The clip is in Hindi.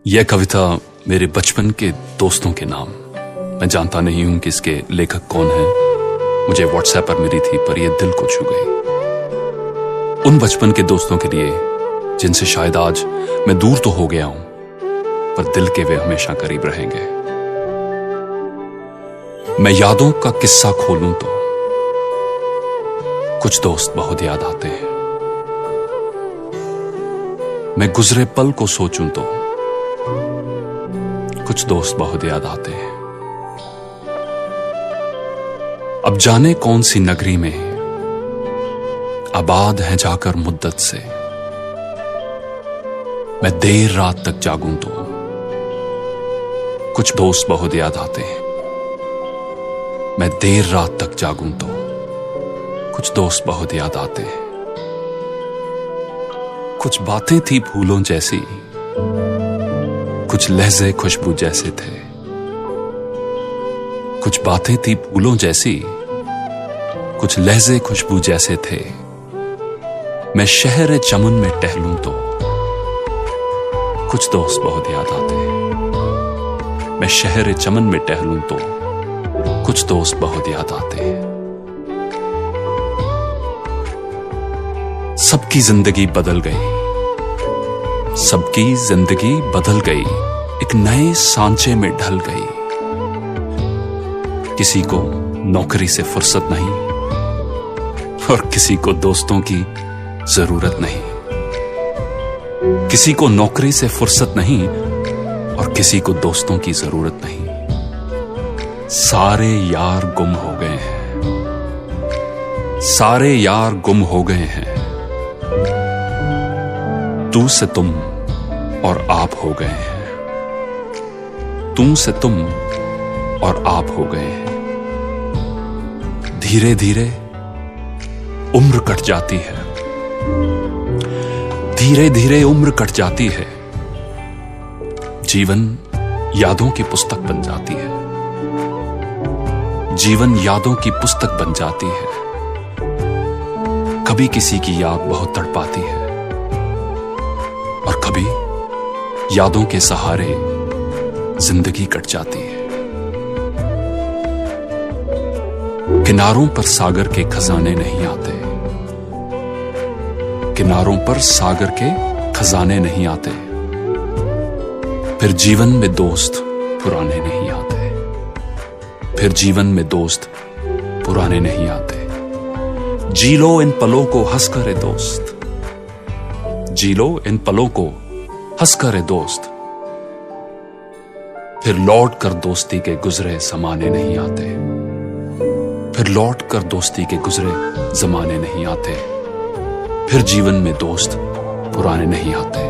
यह कविता मेरे बचपन के दोस्तों के नाम। मैं जानता नहीं हूं कि इसके लेखक कौन है। मुझे व्हाट्सएप पर मिली थी, पर यह दिल को छू गई। उन बचपन के दोस्तों के लिए जिनसे शायद आज मैं दूर तो हो गया हूं, पर दिल के वे हमेशा करीब रहेंगे। मैं यादों का किस्सा खोलूं तो कुछ दोस्त बहुत याद आते हैं। मैं गुजरे पल को सोचूं तो कुछ दोस्त बहुत याद आते हैं। अब जाने कौन सी नगरी में आबाद हैं जाकर मुद्दत से, मैं देर रात तक जागूं तो कुछ दोस्त बहुत याद आते हैं। मैं देर रात तक जागूं तो कुछ दोस्त बहुत याद आते हैं। कुछ बातें थी फूलों जैसी, कुछ लहजे खुशबू जैसे थे। कुछ बातें थी फूलों जैसी, कुछ लहजे खुशबू जैसे थे। मैं शहर चमन में टहलूं तो कुछ दोस्त बहुत याद आते हैं। मैं शहर चमन में टहलूं तो कुछ दोस्त बहुत याद आते हैं। सबकी जिंदगी बदल गई, सबकी जिंदगी बदल गई, एक नए सांचे में ढल गई। किसी को नौकरी से फुर्सत नहीं और किसी को दोस्तों की जरूरत नहीं। किसी को नौकरी से फुर्सत नहीं और किसी को दोस्तों की जरूरत नहीं। सारे यार गुम हो गए हैं, सारे यार गुम हो गए हैं। तू से तुम और आप हो गए हैं। तू से तुम और आप हो गए हैं। धीरे धीरे उम्र कट जाती है, धीरे धीरे उम्र कट जाती है। जीवन यादों की पुस्तक बन जाती है, जीवन यादों की पुस्तक बन जाती है। कभी किसी की याद बहुत तड़पाती है और कभी यादों के सहारे जिंदगी कट जाती है। किनारों पर सागर के खजाने नहीं आते, किनारों पर सागर के खजाने नहीं आते। फिर जीवन में दोस्त पुराने नहीं आते, फिर जीवन में दोस्त पुराने नहीं आते। जी लो इन पलों को हंसकर ए दोस्त, जी लो इन पलों को हंसकर ए दोस्त। फिर लौट कर दोस्ती के गुजरे जमाने नहीं आते, फिर लौट कर दोस्ती के गुजरे जमाने नहीं आते। फिर जीवन में दोस्त पुराने नहीं आते।